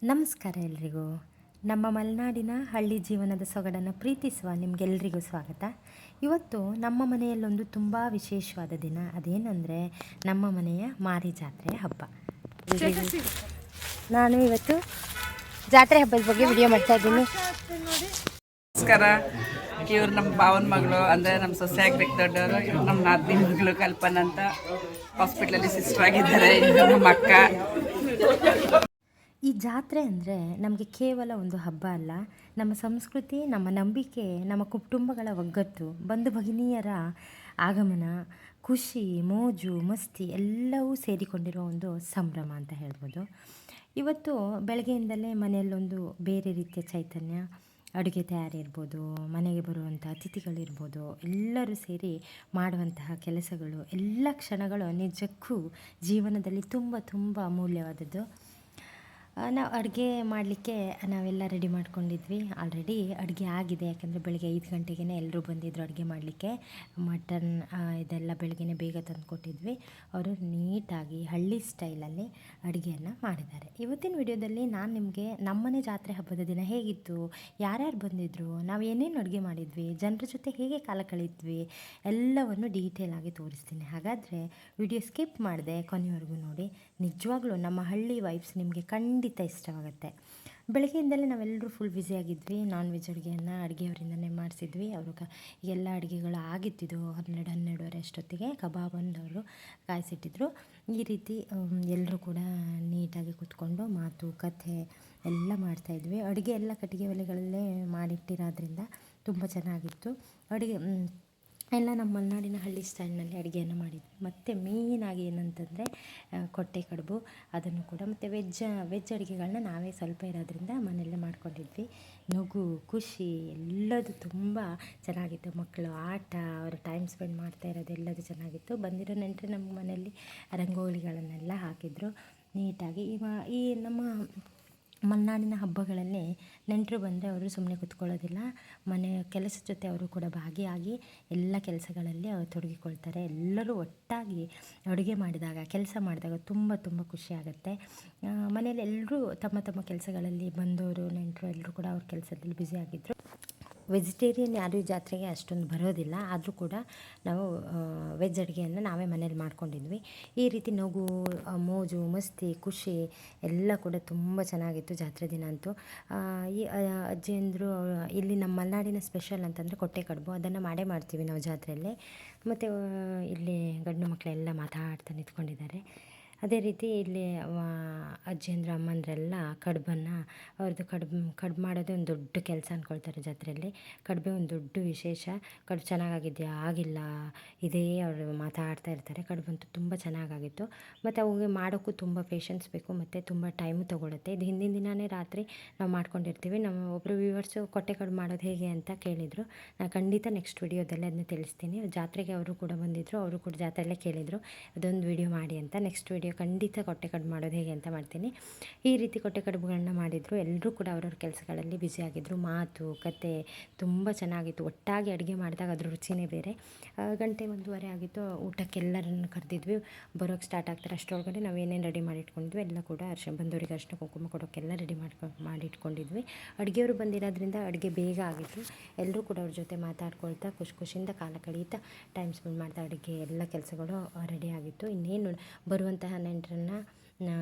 ನಮಸ್ಕಾರ ಎಲ್ರಿಗೂ. ನಮ್ಮ ಮಲೆನಾಡಿನ ಹಳ್ಳಿ ಜೀವನದ ಸೊಗಡನ್ನು ಪ್ರೀತಿಸುವ ನಿಮಗೆಲ್ರಿಗೂ ಸ್ವಾಗತ. ಇವತ್ತು ನಮ್ಮ ಮನೆಯಲ್ಲೊಂದು ತುಂಬ ವಿಶೇಷವಾದ ದಿನ. ಅದೇನೆಂದರೆ ನಮ್ಮ ಮನೆಯ ಮಾರಿ ಜಾತ್ರೆ ಹಬ್ಬ. ನಾನು ಇವತ್ತು ಜಾತ್ರೆ ಹಬ್ಬದ ಬಗ್ಗೆ ವಿಡಿಯೋ ಮಾಡ್ತಾ ಇದ್ದೀನಿ. ನಮಸ್ಕಾರ. ಇವ್ರು ನಮ್ಮ ಭಾವನ ಮಗಳು, ಅಂದರೆ ನಮ್ಮ ಸೊಸೆಯಾಗ್ಬೇಕು ದೊಡ್ಡವರು. ಇವ್ರು ನಮ್ಮ ನಾದಿನಿ ಮಗಳು ಕಲ್ಪನಾ ಅಂತ, ಹಾಸ್ಪಿಟ್ಲಲ್ಲಿ ಸಿಸ್ಟರ್ ಆಗಿದ್ದಾರೆ. ನಮ್ಮ ಅಕ್ಕ. ಈ ಜಾತ್ರೆ ಅಂದರೆ ನಮಗೆ ಕೇವಲ ಒಂದು ಹಬ್ಬ ಅಲ್ಲ, ನಮ್ಮ ಸಂಸ್ಕೃತಿ, ನಮ್ಮ ನಂಬಿಕೆ, ನಮ್ಮ ಕುಟುಂಬಗಳ ಒಗ್ಗಟ್ಟು, ಬಂಧು ಭಗಿನಿಯರ ಆಗಮನ, ಖುಷಿ, ಮೋಜು, ಮಸ್ತಿ ಎಲ್ಲವೂ ಸೇರಿಕೊಂಡಿರೋ ಒಂದು ಸಂಭ್ರಮ ಅಂತ ಹೇಳ್ಬೋದು. ಇವತ್ತು ಬೆಳಗ್ಗೆಯಿಂದಲೇ ಮನೆಯಲ್ಲೊಂದು ಬೇರೆ ರೀತಿಯ ಚೈತನ್ಯ, ಅಡುಗೆ ತಯಾರಿ ಇರ್ಬೋದು, ಮನೆಗೆ ಬರುವಂಥ ಅತಿಥಿಗಳಿರ್ಬೋದು, ಎಲ್ಲರೂ ಸೇರಿ ಮಾಡುವಂತಹ ಕೆಲಸಗಳು, ಎಲ್ಲ ಕ್ಷಣಗಳು ನಿಜಕ್ಕೂ ಜೀವನದಲ್ಲಿ ತುಂಬ ತುಂಬ ಅಮೂಲ್ಯವಾದದ್ದು. ನಾವು ಅಡುಗೆ ಮಾಡಲಿಕ್ಕೆ ನಾವೆಲ್ಲ ರೆಡಿ ಮಾಡ್ಕೊಂಡಿದ್ವಿ. ಆಲ್ರೆಡಿ ಅಡುಗೆ ಆಗಿದೆ, ಯಾಕಂದರೆ ಬೆಳಗ್ಗೆ 5 ಗಂಟೆಗೆ ಎಲ್ಲರೂ ಬಂದಿದ್ದರು ಅಡುಗೆ ಮಾಡಲಿಕ್ಕೆ. ಮಟನ್ ಇದೆಲ್ಲ ಬೆಳಗ್ಗೆ ಬೇಗ ತಂದು ಕೊಟ್ಟಿದ್ವಿ. ಅವರು ನೀಟಾಗಿ ಹಳ್ಳಿ ಸ್ಟೈಲಲ್ಲಿ ಅಡುಗೆಯನ್ನು ಮಾಡಿದ್ದಾರೆ. ಇವತ್ತಿನ ವಿಡಿಯೋದಲ್ಲಿ ನಾನು ನಿಮಗೆ ನಮ್ಮನೆ ಜಾತ್ರೆ ಹಬ್ಬದ ದಿನ ಹೇಗಿತ್ತು, ಯಾರ್ಯಾರು ಬಂದಿದ್ದರು, ನಾವು ಏನೇನು ಅಡುಗೆ ಮಾಡಿದ್ವಿ, ಜನರ ಜೊತೆ ಹೇಗೆ ಕಾಲ ಕಳೀತ್ವಿ ಎಲ್ಲವನ್ನು ಡೀಟೇಲ್ ಆಗಿ ತೋರಿಸ್ತೀನಿ. ಹಾಗಾದರೆ ವಿಡಿಯೋ ಸ್ಕಿಪ್ ಮಾಡಿದೆ ಕೊನೆವರೆಗೂ ನೋಡಿ. ನಿಜವಾಗ್ಲೂ ನಮ್ಮ ಹಳ್ಳಿ ವೈಬ್ಸ್ ನಿಮಗೆ ಖಂಡಿತ ಇಷ್ಟವಾಗುತ್ತೆ. ಬೆಳಗ್ಗೆಯಿಂದಲೇ ನಾವೆಲ್ಲರೂ ಫುಲ್ ಬ್ಯುಸಿಯಾಗಿದ್ವಿ. Non veg ಅಡುಗೆಯವರಿಂದನೇ ಮಾಡಿಸಿದ್ವಿ. ಅವರು ಎಲ್ಲ ಅಡುಗೆಗಳು ಆಗಿತ್ತಿದ್ದು 12-12:30 ಅಷ್ಟೊತ್ತಿಗೆ ಕಬಾಬ್ ಅವರು ಕಾಯಿಸಿಟ್ಟಿದ್ರು. ಈ ರೀತಿ ಎಲ್ಲರೂ ಕೂಡ ನೀಟಾಗಿ ಕೂತ್ಕೊಂಡು ಮಾತು ಕಥೆ ಎಲ್ಲ ಮಾಡ್ತಾಯಿದ್ವಿ. ಅಡುಗೆ ಎಲ್ಲ ಕಟ್ಟಿಗೆ ಒಲೆಗಳಲ್ಲೇ ಮಾಡಿಟ್ಟಿರೋದ್ರಿಂದ ತುಂಬ ಚೆನ್ನಾಗಿತ್ತು. ಅಡುಗೆ ಎಲ್ಲ ನಮ್ಮ ಮಲೆನಾಡಿನ ಹಳ್ಳಿ ಸ್ಟೈಲ್ನಲ್ಲಿ ಅಡುಗೆಯನ್ನು ಮಾಡಿದ್ವಿ. ಮತ್ತು ಮೇಯ್ನಾಗಿ ಏನಂತಂದರೆ ಕೊಟ್ಟೆ ಕಡುಬು, ಅದನ್ನು ಕೂಡ, ಮತ್ತು ವೆಜ್ ಅಡುಗೆಗಳನ್ನ ನಾವೇ ಸ್ವಲ್ಪ ಇರೋದ್ರಿಂದ ಮನೆಯಲ್ಲೇ ಮಾಡ್ಕೊಂಡಿದ್ವಿ. ನಗು, ಖುಷಿ ಎಲ್ಲದು ತುಂಬ ಚೆನ್ನಾಗಿತ್ತು. ಮಕ್ಕಳು ಆಟ, ಅವರು ಟೈಮ್ ಸ್ಪೆಂಡ್ ಮಾಡ್ತಾ ಇರೋದು ಎಲ್ಲದು ಚೆನ್ನಾಗಿತ್ತು. ಬಂದಿರೋ ನೆಂಟರು ನಮ್ಮ ಮನೆಯಲ್ಲಿ ರಂಗೋಲಿಗಳನ್ನೆಲ್ಲ ಹಾಕಿದರು ನೀಟಾಗಿ. ಈ ನಮ್ಮ ಮಲೆನಾಡಿನ ಹಬ್ಬಗಳಲ್ಲಿ ನೆಂಟರು ಬಂದರೆ ಅವರು ಸುಮ್ಮನೆ ಕೂತ್ಕೊಳ್ಳೋದಿಲ್ಲ. ಮನೆ ಕೆಲಸದ ಜೊತೆ ಅವರು ಕೂಡ ಭಾಗಿಯಾಗಿ ಎಲ್ಲ ಕೆಲಸಗಳಲ್ಲಿ ಅವರು ತೊಡಗಿಕೊಳ್ತಾರೆ. ಎಲ್ಲರೂ ಒಟ್ಟಾಗಿ ಅಡುಗೆ ಮಾಡಿದಾಗ, ಕೆಲಸ ಮಾಡಿದಾಗ ತುಂಬ ತುಂಬ ಖುಷಿಯಾಗುತ್ತೆ. ಮನೇಲಿ ಎಲ್ಲರೂ ತಮ್ಮ ತಮ್ಮ ಕೆಲಸಗಳಲ್ಲಿ ಬಂದವರು ನೆಂಟರು ಎಲ್ಲರೂ ಕೂಡ ಅವ್ರ ಕೆಲಸದಲ್ಲಿ ಬ್ಯುಸಿಯಾಗಿದ್ದರು. ವೆಜಿಟೇರಿಯನ್ ಯಾರೂ ಜಾತ್ರೆಗೆ ಅಷ್ಟೊಂದು ಬರೋದಿಲ್ಲ, ಆದರೂ ಕೂಡ ನಾವು ವೆಜ್ ಅಡುಗೆಯನ್ನು ನಾವೇ ಮನೇಲಿ ಮಾಡ್ಕೊಂಡಿದ್ವಿ. ಈ ರೀತಿ ನಗು, ಮೋಜು, ಮಸ್ತಿ, ಖುಷಿ ಎಲ್ಲ ಕೂಡ ತುಂಬ ಚೆನ್ನಾಗಿತ್ತು ಜಾತ್ರೆ ದಿನ ಅಂತೂ. ಈ ಅಜ್ಜಿಯಂದರು ಇಲ್ಲಿ ನಮ್ಮ ಮಲೆನಾಡಿನ ಸ್ಪೆಷಲ್ ಅಂತಂದರೆ ಕೊಟ್ಟೆ ಕಡುಬು, ಅದನ್ನು ಮಾಡ್ತೀವಿ ನಾವು ಜಾತ್ರೆಯಲ್ಲಿ. ಮತ್ತು ಇಲ್ಲಿ ಗಂಡು ಮಕ್ಕಳೆಲ್ಲ ಮಾತಾಡ್ತಾ ನಿಂತ್ಕೊಂಡಿದ್ದಾರೆ. ಅದೇ ರೀತಿ ಇಲ್ಲಿ ಅಜ್ಜಿಯಂದ್ರು ಅಮ್ಮಂದ್ರೆಲ್ಲ ಕಡುಬನ್ನು, ಅವ್ರದ್ದು ಕಡುಬು ಮಾಡೋದೇ ಒಂದು ದೊಡ್ಡ ಕೆಲಸ ಅಂದ್ಕೊಳ್ತಾರೆ ಜಾತ್ರೆಯಲ್ಲಿ. ಕಡುಬೇ ಒಂದು ದೊಡ್ಡ ವಿಶೇಷ. ಕಡುಬು ಚೆನ್ನಾಗಾಗಿದೆಯಾ, ಆಗಿಲ್ಲ, ಇದೇ ಅವರು ಮಾತಾಡ್ತಾ ಇರ್ತಾರೆ. ಕಡುಬಂತೂ ತುಂಬ ಚೆನ್ನಾಗಾಗಿತ್ತು. ಮತ್ತು ಅವುಗೆ ಮಾಡೋಕ್ಕೂ ತುಂಬ ಪೇಷನ್ಸ್ ಬೇಕು ಮತ್ತು ತುಂಬ ಟೈಮು ತೊಗೊಳುತ್ತೆ. ಇದು ಹಿಂದಿನ ದಿನವೇ ರಾತ್ರಿ ನಾವು ಮಾಡ್ಕೊಂಡಿರ್ತೀವಿ. ನಮ್ಮ ಒಬ್ಬರು ವ್ಯೂವರ್ಸು ಕೊಟ್ಟೆ ಕಡುಬು ಮಾಡೋದು ಹೇಗೆ ಅಂತ ಕೇಳಿದರು. ನಾನು ಖಂಡಿತ ನೆಕ್ಸ್ಟ್ ವಿಡಿಯೋದಲ್ಲಿ ಅದನ್ನ ತಿಳಿಸ್ತೀನಿ. ಜಾತ್ರೆಗೆ ಅವರು ಕೂಡ ಬಂದಿದ್ದರು, ಅವರು ಕೂಡ ಜಾತ್ರೆಯಲ್ಲೇ ಕೇಳಿದರು ಅದೊಂದು ವಿಡಿಯೋ ಮಾಡಿ ಅಂತ. ನೆಕ್ಸ್ಟ್ ವಿಡಿಯೋ ಖಂಡಿತ ಕೊಟ್ಟೆ ಕಡುಬು ಮಾಡೋದು ಹೇಗೆ ಅಂತ ಮಾಡ್ತೀನಿ. ಈ ರೀತಿ ಕೊಟ್ಟೆ ಕಡುಬುಗಳನ್ನ ಮಾಡಿದರು. ಎಲ್ಲರೂ ಕೂಡ ಅವ್ರವ್ರ ಕೆಲಸಗಳಲ್ಲಿ ಬ್ಯುಸಿಯಾಗಿದ್ದರು. ಮಾತು ಕತೆ ತುಂಬ ಚೆನ್ನಾಗಿತ್ತು. ಒಟ್ಟಾಗಿ ಅಡುಗೆ ಮಾಡಿದಾಗ ಅದ್ರ ರುಚಿನೇ ಬೇರೆ. 1:30 ಆಗಿತ್ತು. ಊಟಕ್ಕೆ ಎಲ್ಲರನ್ನು ಕರೆದಿದ್ವಿ. ಬರೋಕ್ಕೆ ಸ್ಟಾರ್ಟ್ ಆಗ್ತಾರೆ. ಅಷ್ಟರೊಳಗಡೆ ನಾವು ಏನೇನು ರೆಡಿ ಮಾಡಿಟ್ಕೊಂಡಿದ್ವಿ ಎಲ್ಲ ಕೂಡ ಬಂದವರಿಗೆ ಅರಿಶಿನ ಕುಂಕುಮ ಕೊಡೋಕ್ಕೆಲ್ಲ ರೆಡಿ ಮಾಡಿಟ್ಕೊಂಡಿದ್ವಿ. ಅಡುಗೆಯವರು ಬಂದಿರೋದ್ರಿಂದ ಅಡುಗೆ ಬೇಗ ಆಗಿತ್ತು. ಎಲ್ಲರೂ ಕೂಡ ಅವ್ರ ಜೊತೆ ಮಾತಾಡ್ಕೊಳ್ತಾ ಖುಷಿಯಿಂದ ಕಾಲ ಕಳೀತಾ ಟೈಮ್ ಸ್ಪೆಂಡ್ ಮಾಡ್ತಾ ಅಡುಗೆ ಎಲ್ಲ ಕೆಲಸಗಳು ರೆಡಿ ಆಗಿತ್ತು. ಇನ್ನೇನು ಬರುವಂತಹ ನೆಂಟರನ್ನು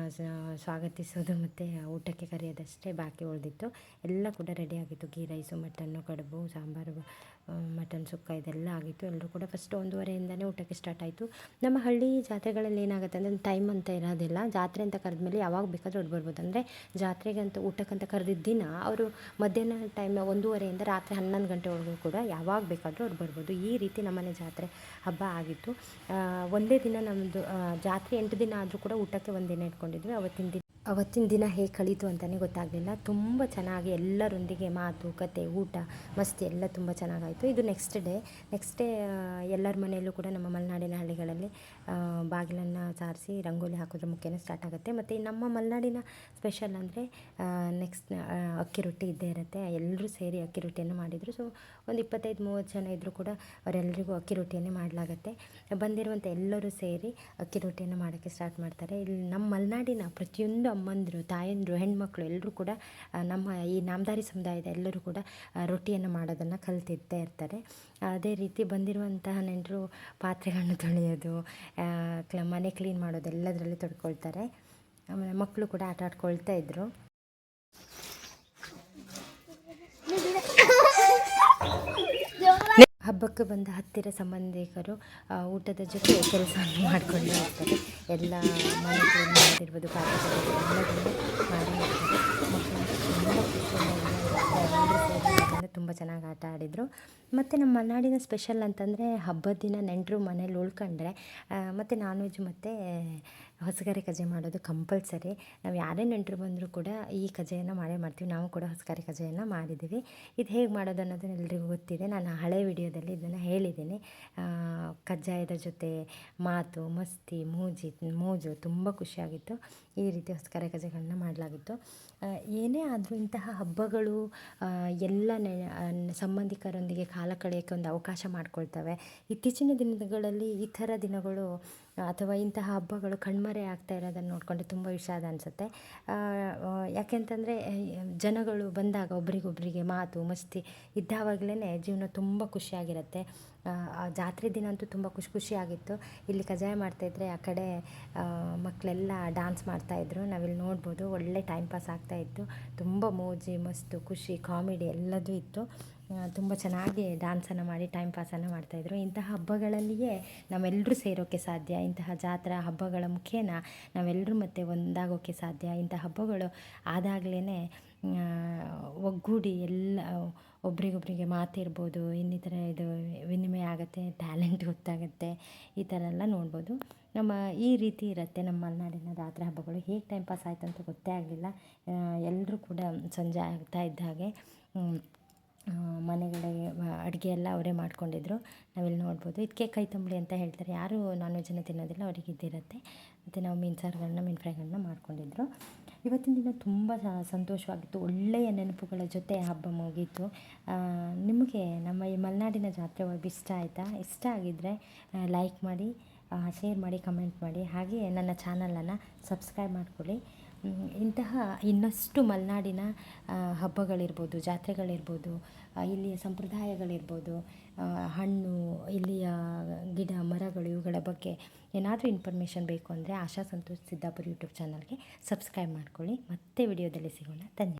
ಸ್ವಾಗತಿಸೋದು ಮತ್ತು ಊಟಕ್ಕೆ ಕರೆಯೋದಷ್ಟೇ ಬಾಕಿ ಉಳಿದಿತ್ತು. ಎಲ್ಲ ಕೂಡ ರೆಡಿ ಆಗಿತ್ತು. ಗೀ ರೈಸು, ಮಟನ್ನು, ಕಡುಬು, ಸಾಂಬಾರು, ಮಟನ್ ಸುಕ್ಕ ಇದೆಲ್ಲ ಆಗಿತ್ತು. ಎಲ್ಲರೂ ಕೂಡ ಫಸ್ಟ್ 1:30ಇಂದನೇ ಊಟಕ್ಕೆ ಸ್ಟಾರ್ಟ್ ಆಯಿತು. ನಮ್ಮ ಹಳ್ಳಿ ಜಾತ್ರೆಗಳಲ್ಲಿ ಏನಾಗುತ್ತೆ ಅಂದರೆ ಟೈಮ್ ಅಂತ ಇರೋದಿಲ್ಲ. ಜಾತ್ರೆ ಅಂತ ಕರೆದ್ಮೇಲೆ ಯಾವಾಗ ಬೇಕಾದರೂ ಹೊರಟು ಬರ್ಬೋದು. ಅಂದರೆ ಜಾತ್ರೆಗಂತ ಊಟಕ್ಕಂತ ಕರೆದಿದ್ದ ದಿನ ಅವರು ಮಧ್ಯಾಹ್ನ ಟೈಮ್ 1:30ಇಂದ ರಾತ್ರಿ 11 ಗಂಟೆವರೆಗೂ ಕೂಡ ಯಾವಾಗ ಬೇಕಾದರೂ ಹೊರಟು ಬರ್ಬೋದು. ಈ ರೀತಿ ನಮ್ಮನೆ ಜಾತ್ರೆ ಹಬ್ಬ ಆಗಿತ್ತು. ಒಂದೇ ದಿನ ನಮ್ಮದು ಜಾತ್ರೆ 8 ದಿನ ಆದರೂ ಕೂಡ ಊಟಕ್ಕೆ ಒಂದಿನ ಇಟ್ಕೊಂಡಿದ್ವಿ. ಅವತ್ತಿನ ದಿನ ಹೇಗೆ ಕಳೀತು ಅಂತಲೇ ಗೊತ್ತಾಗಲಿಲ್ಲ. ತುಂಬ ಚೆನ್ನಾಗಿ ಎಲ್ಲರೊಂದಿಗೆ ಮಾತು ಕತೆ ಊಟ ಮಸ್ತಿ ಎಲ್ಲ ತುಂಬ ಚೆನ್ನಾಗಾಯಿತು. ಇದು ನೆಕ್ಸ್ಟ್ ಡೇ ಎಲ್ಲರ ಮನೆಯಲ್ಲೂ ಕೂಡ ನಮ್ಮ ಮಲೆನಾಡಿನ ಹಳ್ಳಿಗಳಲ್ಲಿ ಬಾಗಿಲನ್ನು ಸಾರಿಸಿ ರಂಗೋಲಿ ಹಾಕೋದ್ರ ಮುಖ್ಯನೇ ಸ್ಟಾರ್ಟ್ ಆಗುತ್ತೆ. ಮತ್ತು ನಮ್ಮ ಮಲೆನಾಡಿನ ಸ್ಪೆಷಲ್ ಅಂದರೆ ನೆಕ್ಸ್ಟ್ ಅಕ್ಕಿ ರೊಟ್ಟಿ ಇದ್ದೇ ಇರುತ್ತೆ. ಎಲ್ಲರೂ ಸೇರಿ ಅಕ್ಕಿ ರೊಟ್ಟಿಯನ್ನು ಮಾಡಿದರು. ಸೊ ಒಂದು 25-30 ಜನ ಇದ್ದರೂ ಕೂಡ ಅವರೆಲ್ಲರಿಗೂ ಅಕ್ಕಿ ರೊಟ್ಟಿಯನ್ನೇ ಮಾಡಲಾಗುತ್ತೆ. ಬಂದಿರುವಂಥ ಎಲ್ಲರೂ ಸೇರಿ ಅಕ್ಕಿ ರೊಟ್ಟಿಯನ್ನು ಮಾಡೋಕ್ಕೆ ಸ್ಟಾರ್ಟ್ ಮಾಡ್ತಾರೆ. ಇಲ್ಲಿ ನಮ್ಮ ಮಲೆನಾಡಿನ ಪ್ರತಿಯೊಂದು ಅಮ್ಮಂದಿರು, ತಾಯಂದಿರು, ಹೆಣ್ಮಕ್ಳು ಎಲ್ಲರೂ ಕೂಡ ನಮ್ಮ ಈ ನಾಮದಾರಿ ಸಮುದಾಯದ ಎಲ್ಲರೂ ಕೂಡ ರೊಟ್ಟಿಯನ್ನು ಮಾಡೋದನ್ನು ಕಲ್ತಿರ್ತಾ ಇರ್ತಾರೆ. ಅದೇ ರೀತಿ ಬಂದಿರುವಂತಹ ನೆಂಟರು ಪಾತ್ರೆಗಳನ್ನು ತೊಳೆಯೋದು, ಮನೆ ಕ್ಲೀನ್ ಮಾಡೋದು ಎಲ್ಲದರಲ್ಲಿ ತೊಡ್ಕೊಳ್ತಾರೆ. ಆಮೇಲೆ ಮಕ್ಕಳು ಕೂಡ ಆಟ ಆಡ್ಕೊಳ್ತಾ ಇದ್ದರು. ಹಬ್ಬಕ್ಕೆ ಬಂದ ಹತ್ತಿರ ಸಂಬಂಧಿಕರು ಊಟದ ಜೊತೆ ಕೆಲಸವನ್ನು ಮಾಡಿಕೊಂಡು ಹೋಗ್ತಾರೆ. ಎಲ್ಲ ಮನೆ ಕ್ಲೀನ್ ಮಾಡೋದಿರ್ಬೋದು, ಪಾತ್ರೆ ಎಲ್ಲದನ್ನು ಮಾಡಿ ಹೋಗ್ತಾರೆ. ಮಕ್ಕಳು ತುಂಬ ಚೆನ್ನಾಗಿ ಆಟ ಆಡಿದರು. ಮತ್ತು ನಮ್ಮ ಮಲೆನಾಡಿನ ಸ್ಪೆಷಲ್ ಅಂತಂದರೆ ಹಬ್ಬದ ದಿನ ನೆಂಟರು ಮನೇಲಿ ಉಳ್ಕೊಂಡ್ರೆ ಮತ್ತು ನಾನ್ ವೆಜ್ ಮತ್ತು ಹೊಸಗರಿ ಕಜ್ಜಾಯ ಮಾಡೋದು ಕಂಪಲ್ಸರಿ. ನಾವು ಯಾರೇ ನೆಂಟರು ಬಂದರೂ ಕೂಡ ಈ ಕಜ್ಜಾಯನ ಮಾಡೇ ಮಾಡ್ತೀವಿ. ನಾವು ಕೂಡ ಹೊಸಗರಿ ಕಜ್ಜಾಯನ ಮಾಡಿದ್ದೀವಿ. ಇದು ಹೇಗೆ ಮಾಡೋದು ಅನ್ನೋದನ್ನ ಎಲ್ರಿಗೂ ಗೊತ್ತಿದೆ. ನಾನು ಹಳೆ ವಿಡಿಯೋದಲ್ಲಿ ಇದನ್ನು ಹೇಳಿದ್ದೀನಿ. ಕಜ್ಜಾಯದ ಜೊತೆ ಮಾತು, ಮಸ್ತಿ, ಮೋಜು ತುಂಬ ಖುಷಿಯಾಗಿತ್ತು. ಈ ರೀತಿ ಹೊಸಗರಿ ಕಜ್ಜಾಯಗಳನ್ನ ಮಾಡಲಾಗಿತ್ತು. ಏನೇ ಆದರೂ ಇಂತಹ ಹಬ್ಬಗಳು ಎಲ್ಲ ಸಂಬಂಧಿಕರೊಂದಿಗೆ ಕಾಲ ಕಳೆಯೋಕ್ಕೆ ಒಂದು ಅವಕಾಶ ಮಾಡಿಕೊಳ್ತವೆ. ಇತ್ತೀಚಿನ ದಿನಗಳಲ್ಲಿ ಈ ಥರ ದಿನಗಳು ಅಥವಾ ಇಂತಹ ಹಬ್ಬಗಳು ಕಣ್ಮರೆ ಆಗ್ತಾ ಇರೋದನ್ನು ನೋಡಿಕೊಂಡ್ರೆ ತುಂಬ ವಿಷಾದ ಅನಿಸುತ್ತೆ. ಯಾಕೆಂತಂದರೆ ಜನಗಳು ಬಂದಾಗ ಒಬ್ರಿಗೊಬ್ರಿಗೆ ಮಾತು ಮಸ್ತಿ ಇದ್ದಾವಾಗಲೇ ಜೀವನ ತುಂಬ ಖುಷಿಯಾಗಿರುತ್ತೆ. ಆ ಜಾತ್ರೆ ದಿನ ಅಂತೂ ತುಂಬ ಖುಷಿಯಾಗಿತ್ತು. ಇಲ್ಲಿ ಕಜ್ಜಾಯ ಮಾಡ್ತಾಯಿದ್ರೆ ಆ ಕಡೆ ಮಕ್ಕಳೆಲ್ಲ ಡ್ಯಾನ್ಸ್ ಮಾಡ್ತಾಯಿದ್ರು. ನಾವಿಲ್ಲಿ ನೋಡ್ಬೋದು. ಒಳ್ಳೆ ಟೈಮ್ ಪಾಸ್ ಆಗ್ತಾಯಿತ್ತು. ತುಂಬ ಮೋಜು ಮಸ್ತು ಖುಷಿ ಕಾಮಿಡಿ ಎಲ್ಲದೂ ಇತ್ತು. ತುಂಬ ಚೆನ್ನಾಗಿ ಡ್ಯಾನ್ಸನ್ನು ಮಾಡಿ ಟೈಮ್ ಪಾಸನ್ನು ಮಾಡ್ತಾಯಿದ್ರು. ಇಂತಹ ಹಬ್ಬಗಳಲ್ಲಿಯೇ ನಾವೆಲ್ಲರೂ ಸೇರೋಕ್ಕೆ ಸಾಧ್ಯ. ಇಂತಹ ಜಾತ್ರಾ ಹಬ್ಬಗಳ ಮುಖೇನ ನಾವೆಲ್ಲರೂ ಮತ್ತೆ ಒಂದಾಗೋಕ್ಕೆ ಸಾಧ್ಯ. ಇಂಥ ಹಬ್ಬಗಳು ಆದಾಗಲೇ ಒಗ್ಗೂಡಿ ಎಲ್ಲ ಒಬ್ರಿಗೊಬ್ರಿಗೆ ಮಾತಿರ್ಬೋದು, ಇನ್ನಿತರ ಇದು ವಿನಿಮಯ ಆಗುತ್ತೆ, ಟ್ಯಾಲೆಂಟ್ ಗೊತ್ತಾಗುತ್ತೆ, ಈ ಥರ ಎಲ್ಲ ನೋಡ್ಬೋದು. ನಮ್ಮ ಈ ರೀತಿ ಇರುತ್ತೆ ನಮ್ಮ ಮಲೆನಾಡಿನ ಜಾತ್ರೆ ಹಬ್ಬಗಳು. ಹೇಗೆ ಟೈಮ್ ಪಾಸ್ ಆಯಿತು ಅಂತ ಗೊತ್ತೇ ಆಗಲಿಲ್ಲ. ಎಲ್ಲರೂ ಕೂಡ ಸಂಜೆ ಆಗ್ತಾ ಇದ್ದ ಹಾಗೆ ಮನೆಗಳಿಗೆ ಅಡುಗೆ ಎಲ್ಲ ಅವರೇ ಮಾಡ್ಕೊಂಡಿದ್ರು. ನಾವಿಲ್ಲಿ ನೋಡ್ಬೋದು. ಇದಕ್ಕೆ ಕೈ ತಂಬಳಿ ಅಂತ ಹೇಳ್ತಾರೆ. ಯಾರು ನಾನ್ ವೆಜ್ಜನ್ನು ತಿನ್ನೋದಿಲ್ಲ ಅವರಿಗೆ ಇದ್ದಿರುತ್ತೆ. ಮತ್ತು ನಾವು ಮೀನು ಸಾರುಗಳನ್ನ ಮೀನು ಫ್ರೈಗಳನ್ನ ಮಾಡ್ಕೊಂಡಿದ್ರು. ಇವತ್ತಿನ ದಿನ ತುಂಬ ಸಂತೋಷವಾಗಿತ್ತು. ಒಳ್ಳೆಯ ನೆನಪುಗಳ ಜೊತೆ ಹಬ್ಬ ಮುಗೀತು. ನಿಮಗೆ ನಮ್ಮ ಈ ಮಲೆನಾಡಿನ ಜಾತ್ರೆ ಇಷ್ಟ ಆಯಿತಾ? ಇಷ್ಟ ಆಗಿದ್ದರೆ ಲೈಕ್ ಮಾಡಿ, ಶೇರ್ ಮಾಡಿ, ಕಮೆಂಟ್ ಮಾಡಿ. ಹಾಗೆಯೇ ನನ್ನ ಚಾನಲನ್ನು ಸಬ್ಸ್ಕ್ರೈಬ್ ಮಾಡ್ಕೊಳ್ಳಿ. ಇಂತಹ ಇನ್ನಷ್ಟು ಮಲೆನಾಡಿನ ಹಬ್ಬಗಳಿರ್ಬೋದು, ಜಾತ್ರೆಗಳಿರ್ಬೋದು, ಇಲ್ಲಿಯ ಸಂಪ್ರದಾಯಗಳಿರ್ಬೋದು, ಹಣ್ಣು, ಇಲ್ಲಿಯ ಗಿಡ ಮರಗಳು, ಇವುಗಳ ಬಗ್ಗೆ ಏನಾದರೂ ಇನ್ಫಾರ್ಮೇಷನ್ ಬೇಕು ಅಂದರೆ ಆಶಾ ಸಂತೋಷ್ ಸಿದ್ದಾಪುರ ಯೂಟ್ಯೂಬ್ ಚಾನಲ್ಗೆ ಸಬ್ಸ್ಕ್ರೈಬ್ ಮಾಡ್ಕೊಳ್ಳಿ. ಮತ್ತೆ ವಿಡಿಯೋದಲ್ಲಿ ಸಿಗೋಣ. ಧನ್ಯವಾದ.